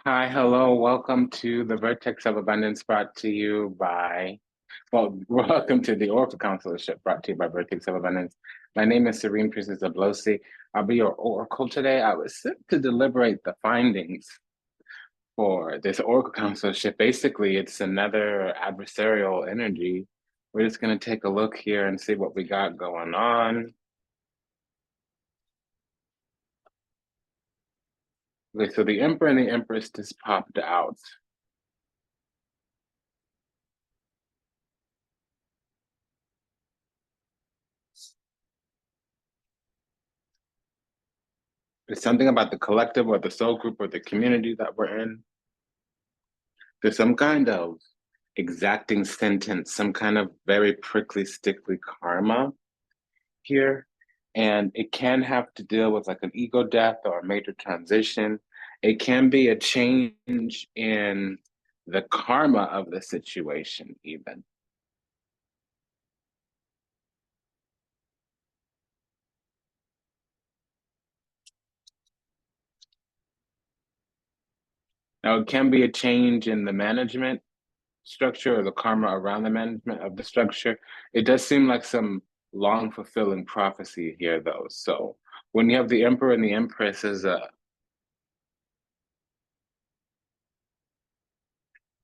Hi, hello, welcome to the Vertex of Abundance brought to you by, welcome to the Oracle Consularship brought to you by Vertex of Abundance. My name is Serene Priestess Abossi. I'll be your Oracle today. I was sent to deliberate the findings for this Oracle Consularship. Basically, it's another adversarial energy. We're just going to take a look here and see what we got going on. Okay, so the Emperor and the Empress just popped out. It's something about the collective or the soul group or the community that we're in. There's some kind of exacting sentence, some kind of very prickly, stickly karma here. And it can have to deal with like an ego death or a major transition. It can be a change in the karma of the situation, even. Now, it can be a change in the management structure or the karma around the management of the structure. It does seem like some long fulfilling prophecy here, though. So when you have the emperor and the empress as a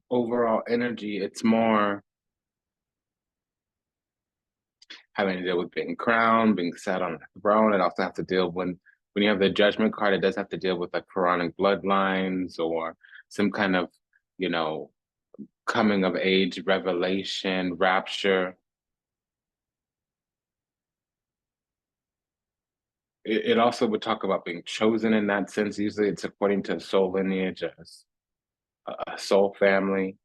overall energy, it's more having to deal with being crowned, being sat on a throne. It also has to deal when you have the judgment card, it does have to deal with like Quranic bloodlines or some kind of, you know, coming of age, revelation, rapture. It also would talk about being chosen in that sense. Usually it's according to a soul lineage, a soul family.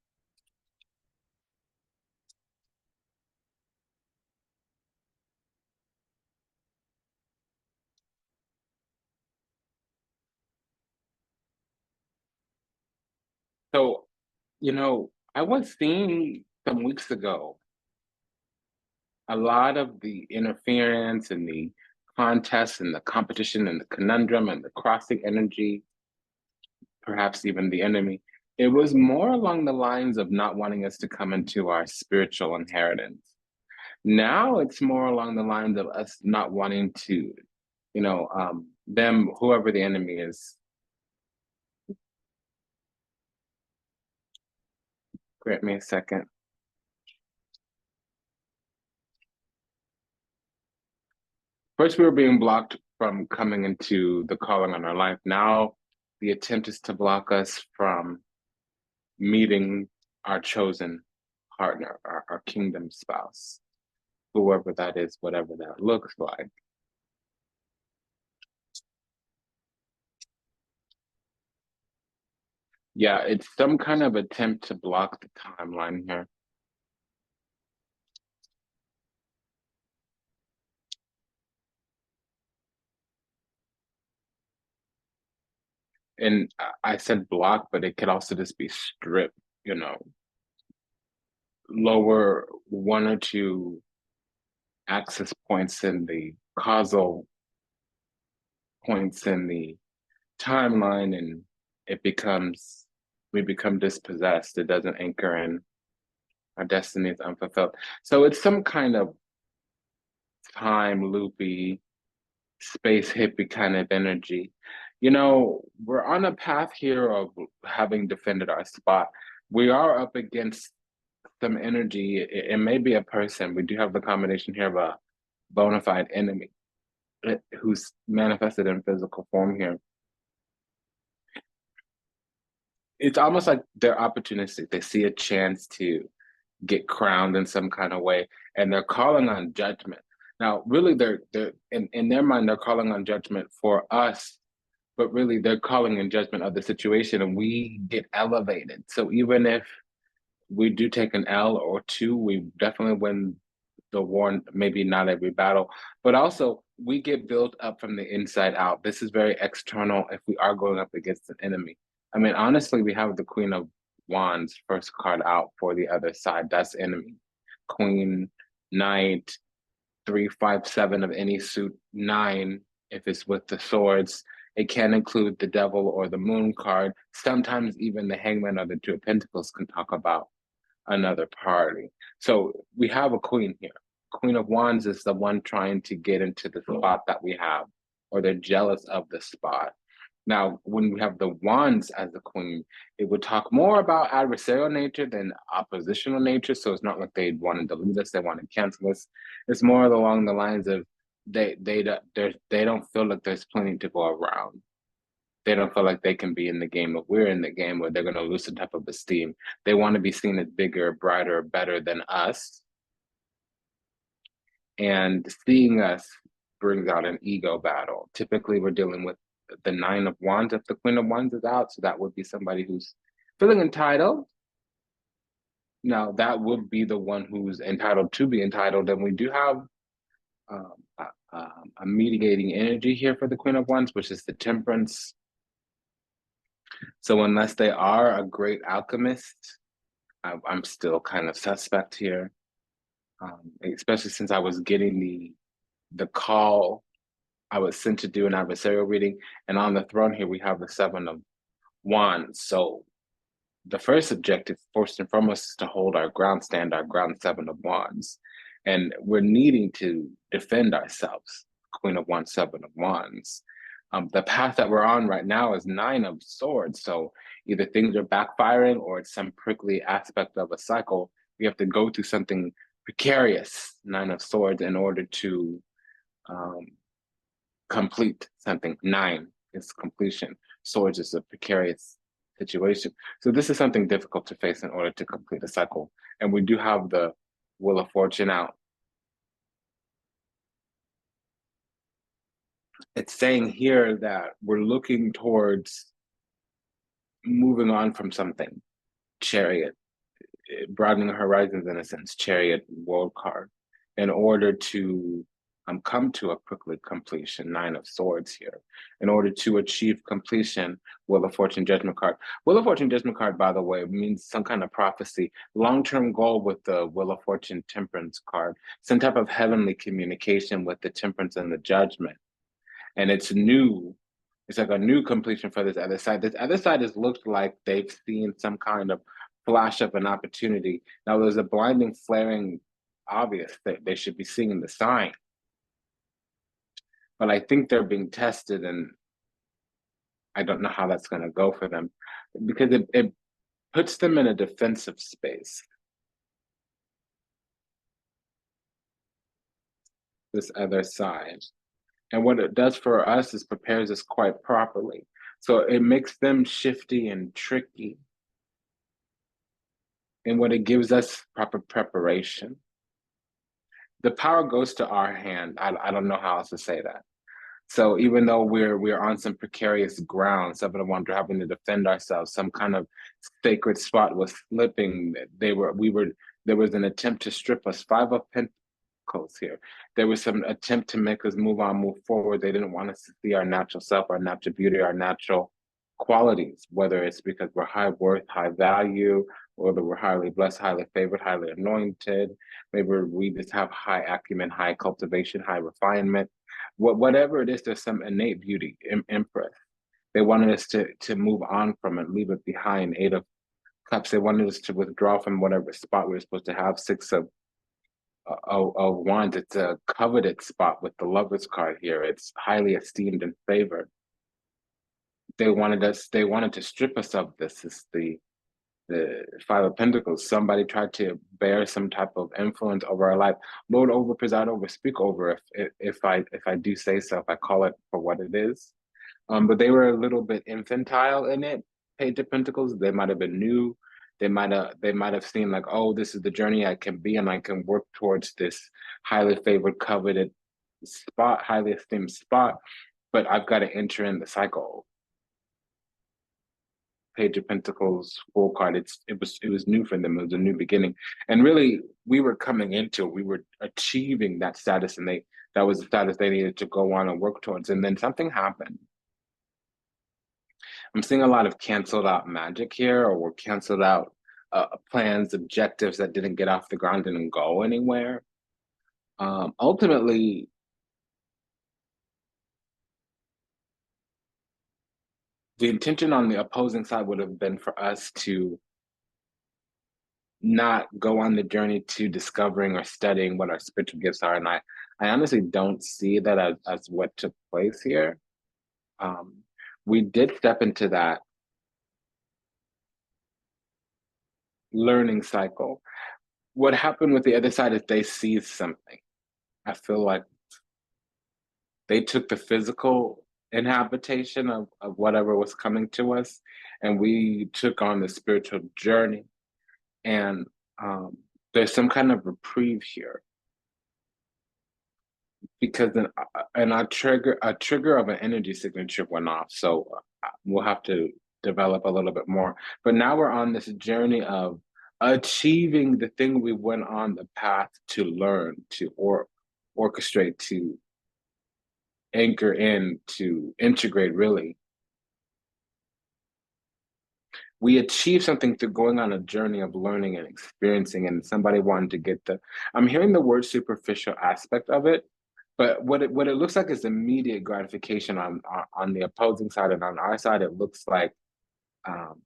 So, I was seeing some weeks ago a lot of the interference and the contest and the competition and the conundrum and the crossing energy, perhaps even the enemy. It was more along the lines of not wanting us to come into our spiritual inheritance. Now it's more along the lines of us not wanting to, whoever the enemy is. Grant me a second. First, we were being blocked from coming into the calling on our life. Now, the attempt is to block us from meeting our chosen partner, our kingdom spouse, whoever that is, whatever that looks like. Yeah, it's some kind of attempt to block the timeline here. And I said block, but it could also just be strip, you know, lower one or two access points in the causal points in the timeline, and it becomes we become dispossessed. It doesn't anchor in our destiny is unfulfilled. So it's some kind of time loopy, space hippie kind of energy. We're on a path here of having defended our spot. We are up against some energy. It may be a person. We do have the combination here of a bona fide enemy who's manifested in physical form here. It's almost like they're opportunistic. They see a chance to get crowned in some kind of way, and they're calling on judgment. Now, really, they're in their mind, they're calling on judgment for us, but really they're calling in judgment of the situation, and we get elevated. So even if we do take an L or two, we definitely win the war, maybe not every battle, but also we get built up from the inside out. This is very external if we are going up against an enemy. I mean, honestly, we have the Queen of Wands first card out for the other side. That's enemy. Queen, Knight, 3, 5, 7 of any suit, 9 if it's with the swords. It can include the devil or the moon card. Sometimes even the hangman or the two of pentacles can talk about another party. So we have a queen here. Queen of Wands is the one trying to get into the spot that we have, or they're jealous of the spot. Now, when we have the Wands as the queen, it would talk more about adversarial nature than oppositional nature. So it's not like they want to delete us, they want to cancel us. It's more along the lines of they don't feel like there's plenty to go around. They don't feel like they can be in the game if we're in the game, where they're going to lose some type of esteem. They want to be seen as bigger, brighter, better than us. And seeing us brings out an ego battle. Typically, we're dealing with the Nine of Wands if the Queen of Wands is out. So that would be somebody who's feeling entitled. Now, that would be the one who's entitled to be entitled. And we do have a mitigating energy here for the Queen of Wands, which is the Temperance. So unless they are a great alchemist, I'm still kind of suspect here, especially since I was getting the call. I was sent to do an adversarial reading, and on the throne here we have the Seven of Wands. So the first objective, first and foremost, is to hold our ground, stand our ground, Seven of Wands, and we're needing to defend ourselves. Queen of Wands, Seven of Wands. The path that we're on right now is Nine of Swords. So either things are backfiring or it's some prickly aspect of a cycle. We have to go through something precarious, Nine of Swords, in order to complete something. Nine is completion. Swords is a precarious situation. So this is something difficult to face in order to complete a cycle. And we do have the Wheel of Fortune out. It's saying here that we're looking towards moving on from something. Chariot, broadening horizons in a sense. Chariot, World card, in order to come to a prickly completion. Nine of Swords here. In order to achieve completion, Wheel of Fortune, Judgment card. Wheel of Fortune, Judgment card, by the way, means some kind of prophecy. Long-term goal with the Wheel of Fortune, Temperance card. Some type of heavenly communication with the Temperance and the Judgment. And it's new. It's like a new completion for this other side. This other side has looked like they've seen some kind of flash of an opportunity. Now there's a blinding, flaring, obvious that they should be seeing the sign. But I think they're being tested, and I don't know how that's going to go for them, because it puts them in a defensive space. This other side. And what it does for us is prepares us quite properly. So it makes them shifty and tricky. And what it gives us proper preparation. The power goes to our hand. I don't know how else to say that. So even though we're on some precarious ground, Seven of Wands, we're having to defend ourselves, some kind of sacred spot was slipping. There was an attempt to strip us. Five of Pentacles here. There was some attempt to make us move on, move forward. They didn't want us to see our natural self, our natural beauty, our natural qualities, whether it's because we're high worth, high value, whether we're highly blessed, highly favored, highly anointed. Maybe we just have high acumen, high cultivation, high refinement. Whatever it is, there's some innate beauty, Empress. They wanted us to move on from it, leave it behind. Eight of Cups. They wanted us to withdraw from whatever spot we were supposed to have. Six of Wands. It's a coveted spot with the Lovers card here. It's highly esteemed and favored. They wanted to strip us of this. It's the Five of Pentacles. Somebody tried to bear some type of influence over our life. Lord over, preside over, speak over, if I do say so, if I call it for what it is. But they were a little bit infantile in it. Page of Pentacles. They might have been new. They might have seen like, oh, this is the journey I can be, and I can work towards this highly favored, coveted spot, highly esteemed spot. But I've got to enter in the cycle. Page of Pentacles, Fool card. It was new for them. It was a new beginning, and really, we were coming into it. We were achieving that status, and that was the status they needed to go on and work towards. And then something happened. I'm seeing a lot of canceled out magic here, or were canceled out plans, objectives that didn't get off the ground, didn't go anywhere. Ultimately, the intention on the opposing side would have been for us to not go on the journey to discovering or studying what our spiritual gifts are. And I honestly don't see that as what took place here. We did step into that learning cycle. What happened with the other side is they seized something. I feel like they took the physical inhabitation of whatever was coming to us, and we took on the spiritual journey. And there's some kind of reprieve here because a trigger of an energy signature went off. So we'll have to develop a little bit more. But now we're on this journey of achieving the thing we went on the path to learn, to orchestrate, to anchor in, to integrate, really. We achieve something through going on a journey of learning and experiencing, and somebody wanted to get I'm hearing the word superficial aspect of it, but what it looks like is immediate gratification on the opposing side, and on our side, it looks like um,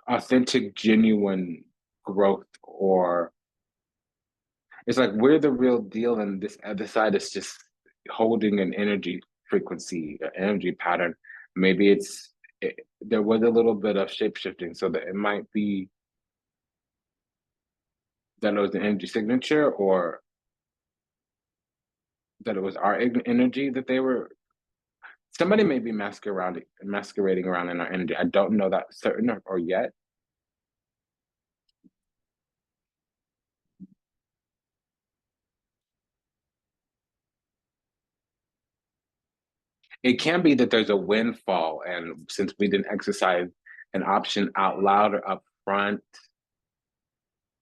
authentic, genuine growth, or it's like we're the real deal, and this other side is just holding an energy frequency, an energy pattern. Maybe there was a little bit of shape shifting, so that it might be that it was an energy signature, or that it was our energy that they were. Somebody may be masquerading around in our energy. I don't know that certain or yet. It can be that there's a windfall, and since we didn't exercise an option out loud or up front,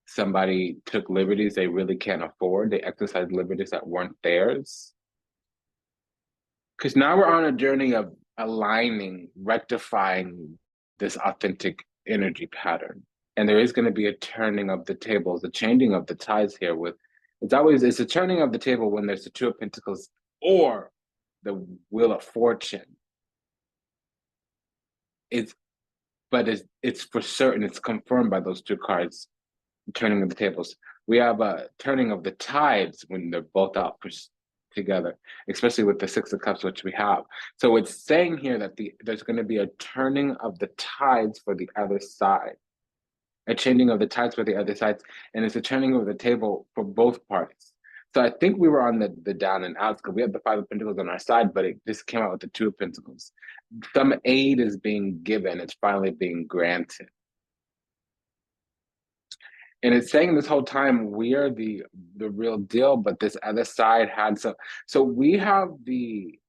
somebody took liberties they really can't afford. They exercised liberties that weren't theirs. Because now we're on a journey of aligning, rectifying this authentic energy pattern. And there is going to be a turning of the tables, a changing of the tides here. It's a turning of the table when there's the Two of Pentacles or the Wheel of Fortune. It's for certain, it's confirmed by those two cards, turning of the tables. We have a turning of the tides when they're both out together, especially with the Six of Cups, which we have. So it's saying here that there's going to be a turning of the tides for the other side, a changing of the tides for the other sides, and it's a turning of the table for both parties. So I think we were on the down and outs because we had the Five of Pentacles on our side, but it just came out with the Two of Pentacles. Some aid is being given; it's finally being granted. And it's saying this whole time we are the real deal, but this other side had some. So we have the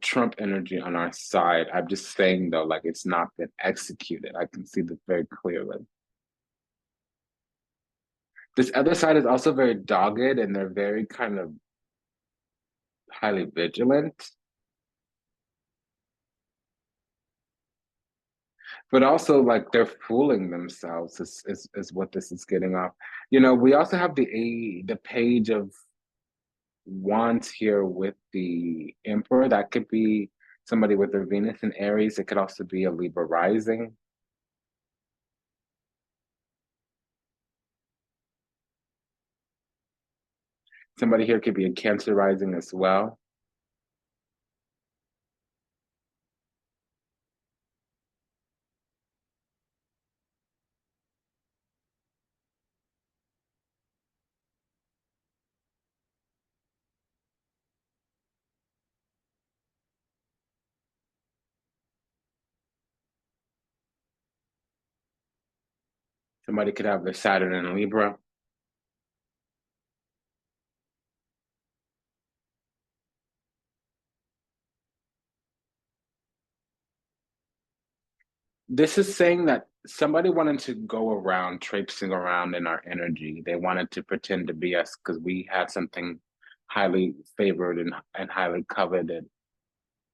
Trump energy on our side. I'm just saying though, like it's not been executed. I can see this very clearly. This other side is also very dogged, and they're very kind of highly vigilant. But also like they're fooling themselves is what this is getting off. You know, we also have the Page of Wands here with the Emperor. That could be somebody with their Venus in Aries. It could also be a Libra rising. Somebody here could be a Cancer rising as well. Somebody could have their Saturn in Libra. This is saying that somebody wanted to go around, traipsing around in our energy. They wanted to pretend to be us because we had something highly favored and highly coveted,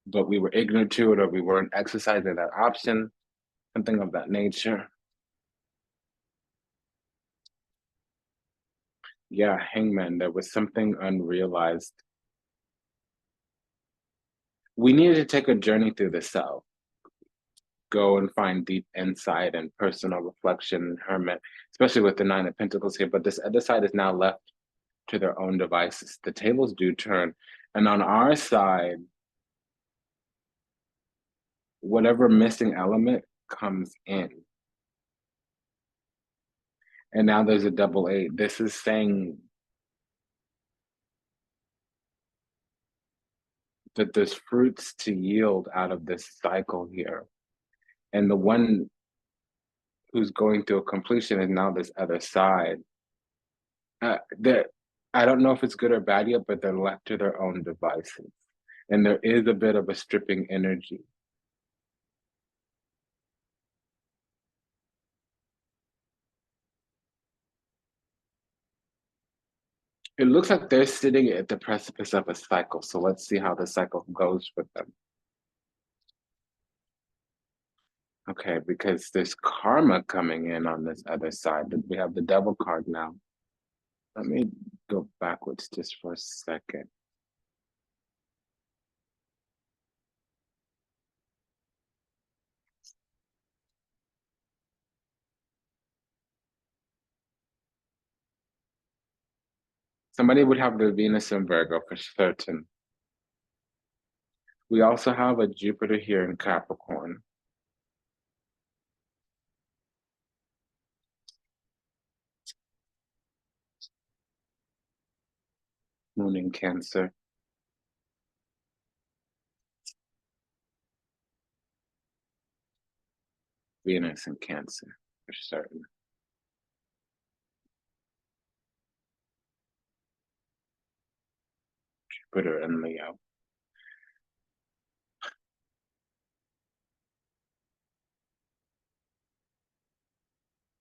but we were ignorant to it, or we weren't exercising that option, something of that nature. Yeah, hangman, there was something unrealized. We needed to take a journey through the self, go and find deep insight and personal reflection and hermit, especially with the Nine of Pentacles here. But this other side is now left to their own devices. The tables do turn. And on our side, whatever missing element comes in. And now there's a double eight. This is saying that there's fruits to yield out of this cycle here. And the one who's going through a completion is now this other side. That I don't know if it's good or bad yet, but they're left to their own devices. And there is a bit of a stripping energy. It looks like they're sitting at the precipice of a cycle. So let's see how the cycle goes with them. Okay, because there's karma coming in on this other side. We have the devil card now. Let me go backwards just for a second. Somebody would have the Venus in Virgo for certain. We also have a Jupiter here in Capricorn. Moon in Cancer. Venus in Cancer for certain. Jupiter in Leo.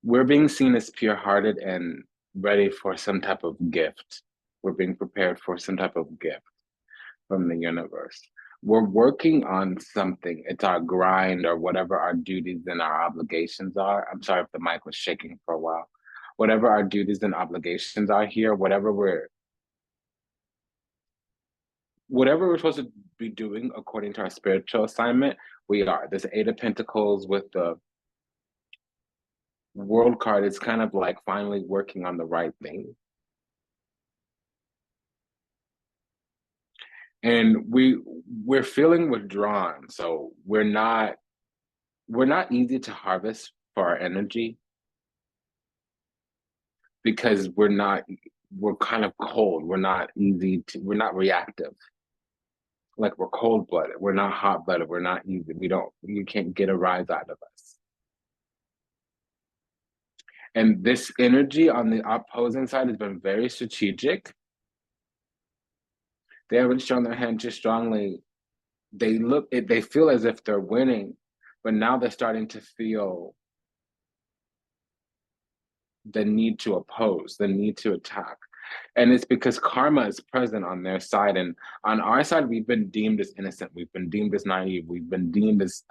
We're being seen as pure-hearted and ready for some type of gift. We're being prepared for some type of gift from the universe. We're working on something. It's our grind or whatever our duties and our obligations are. I'm sorry if the mic was shaking for a while. Whatever our duties and obligations are here, whatever we're supposed to be doing according to our spiritual assignment, we are. This Eight of Pentacles with the World card is kind of like finally working on the right thing. And we're feeling withdrawn, so we're not easy to harvest for our energy because we're kind of cold. We're not we're not reactive. Like we're cold-blooded. We're not hot-blooded. We're not easy. You can't get a rise out of us. And this energy on the opposing side has been very strategic. They haven't shown their hand too strongly. They feel as if they're winning, but now they're starting to feel the need to oppose, the need to attack. And it's because karma is present on their side. And on our side, we've been deemed as innocent. We've been deemed as naive. We've been deemed as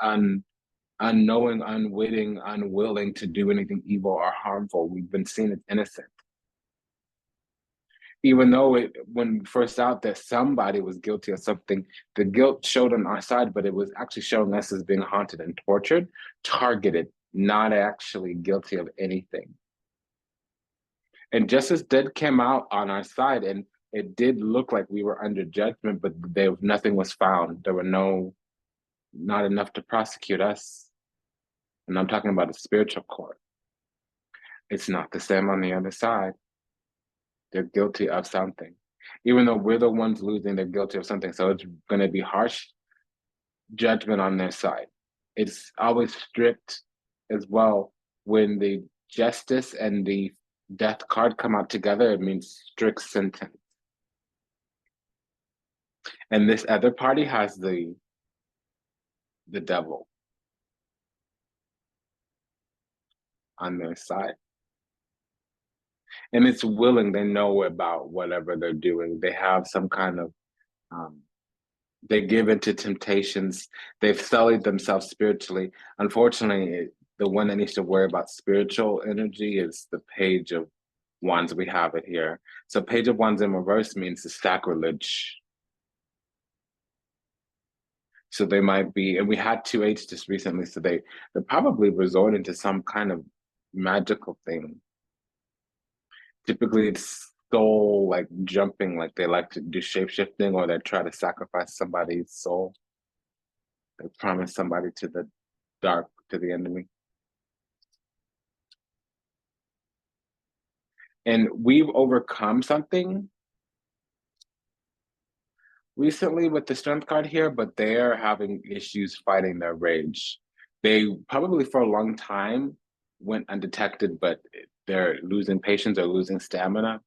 unknowing, unwitting, unwilling to do anything evil or harmful. We've been seen as innocent. Even though when we first out that somebody was guilty of something, the guilt showed on our side, but it was actually showing us as being haunted and tortured, targeted, not actually guilty of anything. And justice did come out on our side, and it did look like we were under judgment, but nothing was found. There were not enough to prosecute us. And I'm talking about a spiritual court. It's not the same on the other side. They're guilty of something. Even though we're the ones losing, they're guilty of something. So it's going to be harsh judgment on their side. It's always strict as well. When the justice and the death card come out together, it means strict sentence. And this other party has the devil on their side. And it's willing, they know about whatever they're doing. They have some kind of, they give into temptations. They've sullied themselves spiritually. Unfortunately, the one that needs to worry about spiritual energy is the Page of Wands, we have it here. So Page of Wands in reverse means the sacrilege. So they might be, and we had 2H just recently, so they're probably resorting to some kind of magical thing. Typically it's soul like jumping, like they like to do shape-shifting, or they try to sacrifice somebody's soul. They promise somebody to the dark, to the enemy. And we've overcome something recently with the strength card here, but they're having issues fighting their rage. They probably for a long time went undetected, but they're losing patience or losing stamina.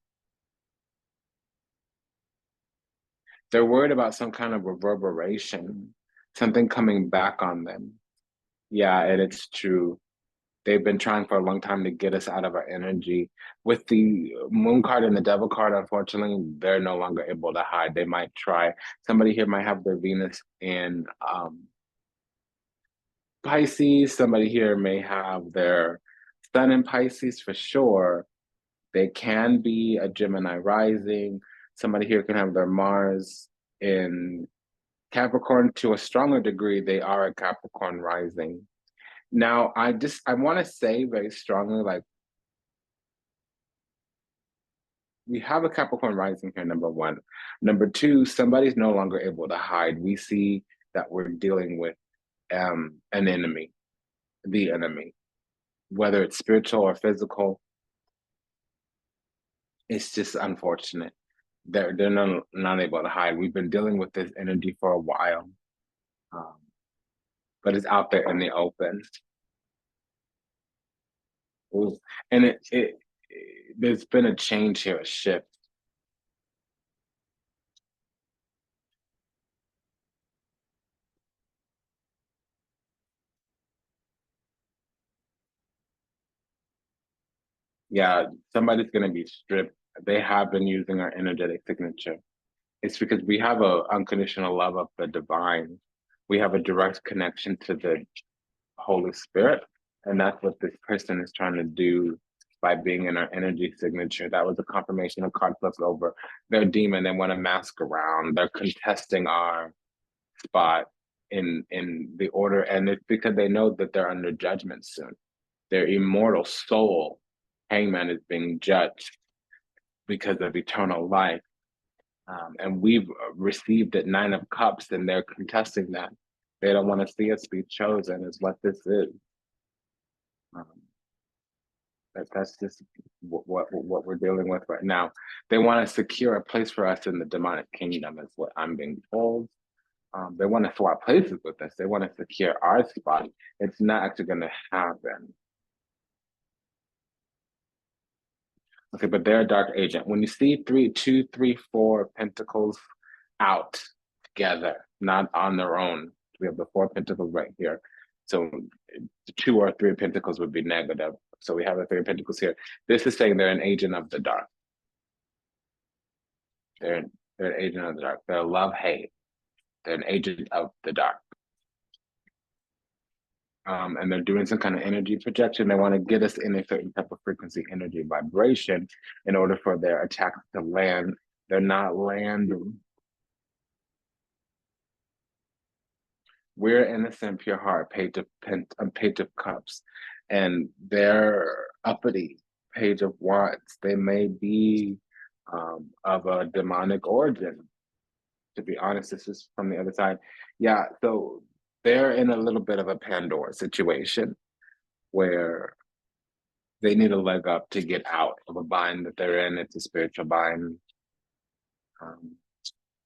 They're worried about some kind of reverberation, something coming back on them. Yeah, and it's true. They've been trying for a long time to get us out of our energy. With the moon card and the devil card, unfortunately, they're no longer able to hide. They might try. Somebody here might have their Venus in Pisces. Somebody here may have their Sun in Pisces for sure. They can be a Gemini rising. Somebody here can have their Mars in Capricorn. To a stronger degree, they are a Capricorn rising. Now, I want to say very strongly, like, we have a Capricorn rising here, number one. Number two, somebody's no longer able to hide. We see that we're dealing with an enemy, the enemy, whether it's spiritual or physical. It's just unfortunate. They're not able to hide. We've been dealing with this energy for a while, but it's out there in the open. Ooh. And there's been a change here, a shift. Yeah, somebody's going to be stripped. They have been using our energetic signature. It's because we have a unconditional love of the divine. We have a direct connection to the Holy Spirit. And that's what this person is trying to do by being in our energy signature. That was a confirmation of card flips over. They're a demon. They want to mask around. They're contesting our spot in the order. And it's because they know that they're under judgment soon. Their immortal soul, Hangman, is being judged because of eternal life. And we've received at 9 of Cups, and they're contesting that. They don't want to see us be chosen, is what this is. That's just what we're dealing with right now. They want to secure a place for us in the demonic kingdom, is what I'm being told. They want to swap places with us. They want to secure our spot. It's not actually going to happen. Okay, but they're a dark agent. When you see 3, 2, 3, 4 pentacles out together, not on their own, we have the 4 pentacles right here. So the 2 or 3 pentacles would be negative. So we have the 3 pentacles here. This is saying they're an agent of the dark. They're an agent of the dark. They're love-hate. They're an agent of the dark. And they're doing some kind of energy projection. They want to get us in a certain type of frequency, energy, vibration in order for their attacks to land. They're not landing. We're innocent, pure heart, Page of Cups, and they're uppity, Page of Wands. They may be of a demonic origin. To be honest, this is from the other side. Yeah, so they're in a little bit of a Pandora situation where they need a leg up to get out of a bind that they're in. It's a spiritual bind.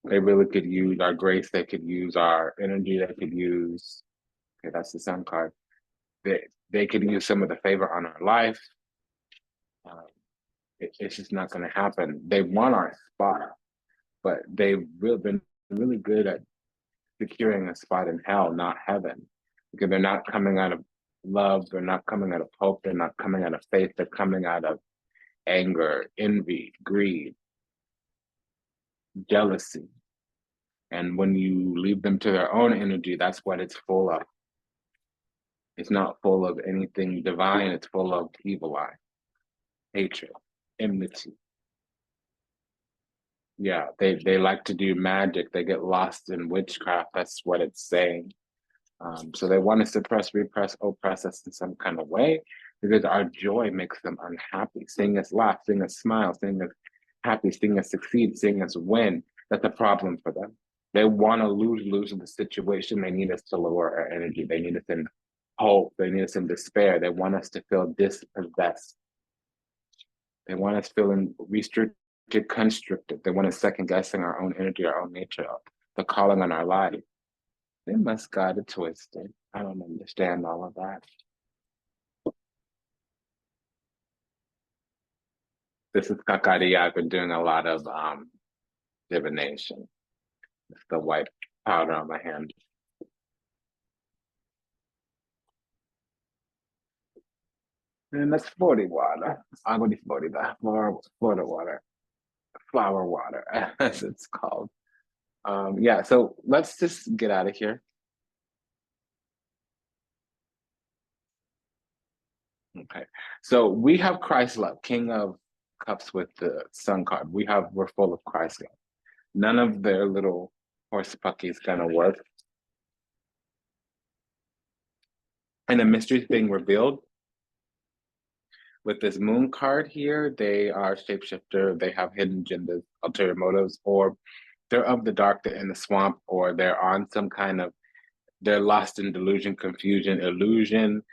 They really could use our grace. They could use our energy. They could use, okay, that's the Sun card. They could use some of the favor on our life. It's just not going to happen. They want our spot, but they've been really good at securing a spot in hell, not heaven, because they're not coming out of love. They're not coming out of hope. They're not coming out of faith. They're coming out of anger, envy, greed, jealousy. And when you leave them to their own energy, that's what it's full of. It's not full of anything divine. It's full of evil eye, hatred, enmity. Yeah, they like to do magic. They get lost in witchcraft. That's what it's saying. So they want to suppress, repress, oppress us in some kind of way because our joy makes them unhappy. Seeing us laugh, seeing us smile, seeing us happy, seeing us succeed, seeing us win, that's a problem for them. They want to lose the situation. They need us to lower our energy. They need us in hope. They need us in despair. They want us to feel dispossessed. They want us feeling restricted, constricted. They want us second guessing our own energy, our own nature, the calling on our life. They must guide it twisted. I don't understand all of that. This is Kakari. I've been doing a lot of divination. It's the white powder on my hand. And that's 40 water. Agua de Florida. Florida water. Flower water, as it's called. Yeah, so let's just get out of here. Okay. So we have Christ love, King of Cups with the Sun card. We're full of Christ love. None of their little horse puckies gonna work. And the mystery being revealed with this moon card here. They are shapeshifter, they have hidden agendas, ulterior motives, or they're of the dark, they're in the swamp, or they're on some kind of, they're lost in delusion, confusion, illusion.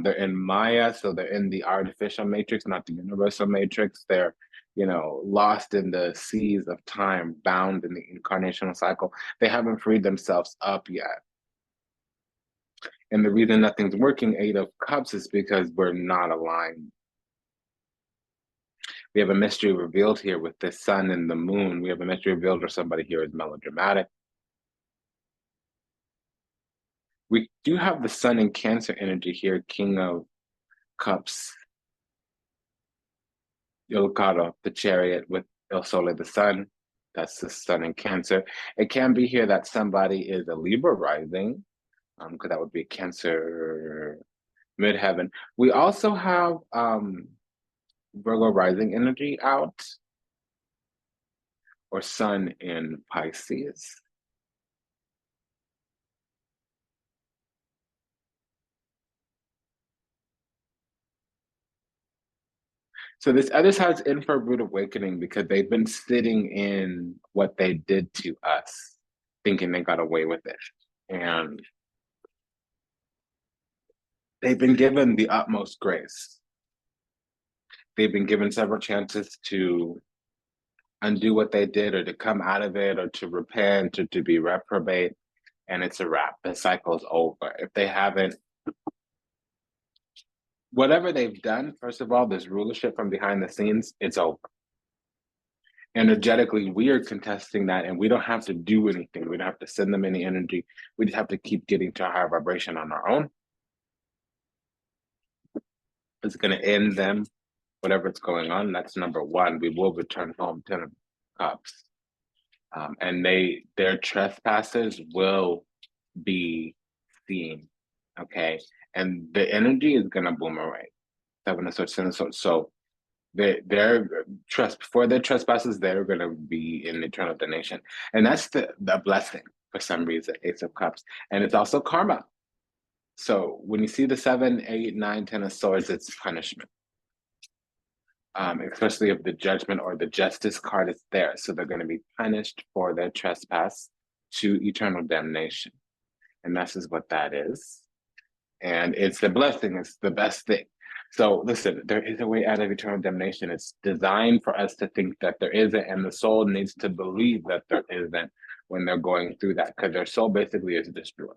They're in Maya, so they're in the artificial matrix, not the universal matrix. They're, lost in the seas of time, bound in the incarnational cycle. They haven't freed themselves up yet. And the reason nothing's working, Eight of Cups, is because we're not aligned. We have a mystery revealed here with the sun and the moon. We have a mystery revealed where somebody here is melodramatic. We do have the sun and Cancer energy here, King of Cups, Il Caro, the Chariot with Il Sole, the sun. That's the sun in Cancer. It can be here that somebody is a Libra rising, because that would be Cancer midheaven. We also have Virgo rising energy out, or sun in Pisces. So this other side's in for a rude awakening because they've been sitting in what they did to us, thinking they got away with it. And they've been given the utmost grace. They've been given several chances to undo what they did or to come out of it or to repent or to be reprobate. And it's a wrap. The cycle's over. If they haven't, whatever they've done, first of all, this rulership from behind the scenes, it's over. Energetically, we are contesting that, and we don't have to do anything. We don't have to send them any energy. We just have to keep getting to a higher vibration on our own. It's going to end them, whatever's going on. That's number one. We will return home, 10 of Cups. And their trespasses will be seen, okay? And the energy is going to boomerang. Seven of Swords, Ten of Swords. So for their trespasses, they're going to be in eternal damnation. And that's the blessing for some reason, Ace of Cups. And it's also karma. So when you see the 7, 8, 9, 10 of Swords, it's punishment. Especially if the Judgment or the Justice card is there. So they're going to be punished for their trespass to eternal damnation. And this is what that is. And it's the blessing, it's the best thing. So listen, there is a way out of eternal damnation. It's designed for us to think that there isn't, and the soul needs to believe that there isn't when they're going through that, because their soul basically is destroyed.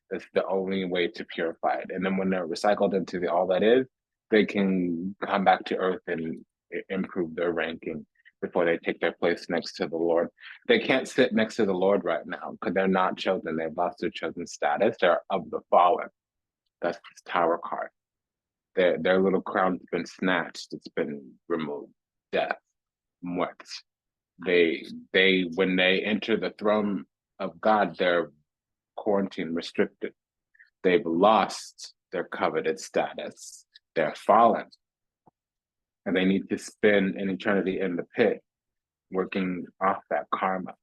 That's the only way to purify it. And then when they're recycled into the all that is, they can come back to earth and improve their ranking before they take their place next to the Lord. They can't sit next to the Lord right now because they're not chosen. They've lost their chosen status. They're of the fallen. That's this Tower card. Their little crown's been snatched. It's been removed. Death, muerte. When they enter the throne of God, they're quarantined, restricted. They've lost their coveted status. They're fallen. and they need to spend an eternity in the pit, working off that karma.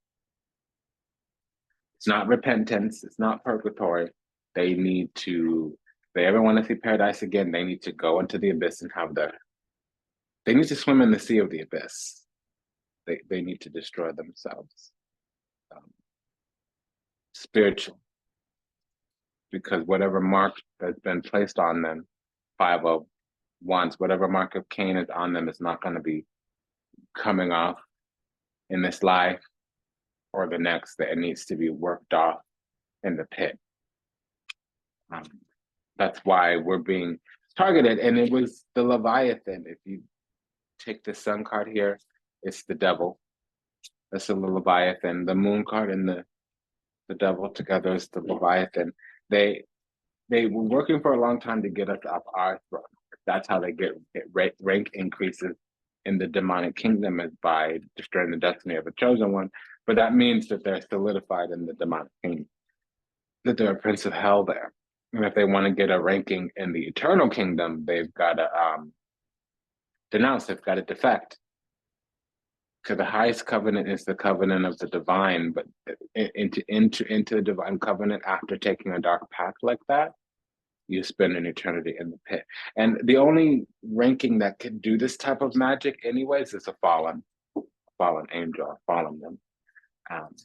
It's not repentance, it's not purgatory. They need to, if they ever want to see paradise again, they need to go into the abyss and they need to swim in the sea of the abyss. They need to destroy themselves. Spiritual. Because whatever mark has been placed on them, 5 of Wands, whatever mark of Cain is on them is not going to be coming off in this life or the next, that it needs to be worked off in the pit. That's why we're being targeted. And it was the Leviathan. If you take the Sun card here, it's the devil. That's the Leviathan. The Moon card and the devil together is the Leviathan. They were working for a long time to get us off our throne. That's how they get rank increases in the demonic kingdom, is by destroying the destiny of a chosen one. But that means that they're solidified in the demonic kingdom, that they're a prince of hell there. And if they want to get a ranking in the eternal kingdom, they've got to denounce, they've got to defect. Because the highest covenant is the covenant of the divine, but into the divine covenant after taking a dark path like that, you spend an eternity in the pit. And the only ranking that can do this type of magic anyways is a fallen angel, a fallen one. Because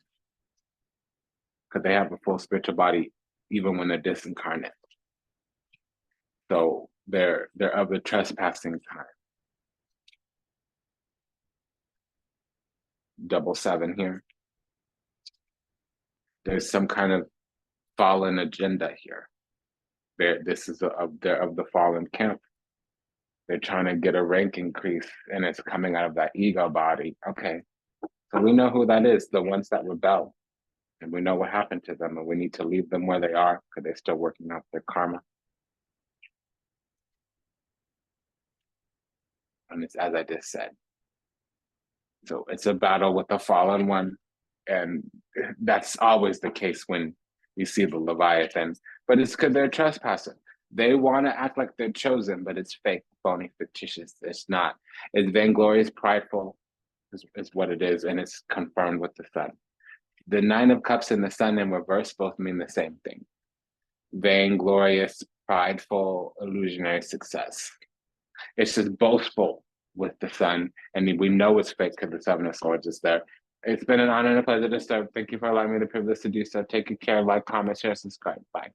they have a full spiritual body even when they're disincarnate. So they're of the trespassing time. 7 here. There's some kind of fallen agenda here. They're of the fallen camp. They're trying to get a rank increase, and it's coming out of that ego body. Okay, so we know who that is, the ones that rebel, and we know what happened to them, and we need to leave them where they are because they're still working out their karma. And it's as I just said. So it's a battle with the fallen one, and that's always the case when you see the Leviathan. But it's because they're trespassing. They want to act like they're chosen, but it's fake, phony, fictitious. It's not. It's vainglorious, prideful, is what it is, and it's confirmed with the Sun. The 9 of Cups and the Sun in reverse both mean the same thing. Vainglorious, prideful, illusionary success. It's just boastful with the Sun, and we know it's fake because the 7 of Swords is there. It's been an honor and a pleasure to serve. Thank you for allowing me the privilege to do so. Take good care, like, comment, share, subscribe. Bye.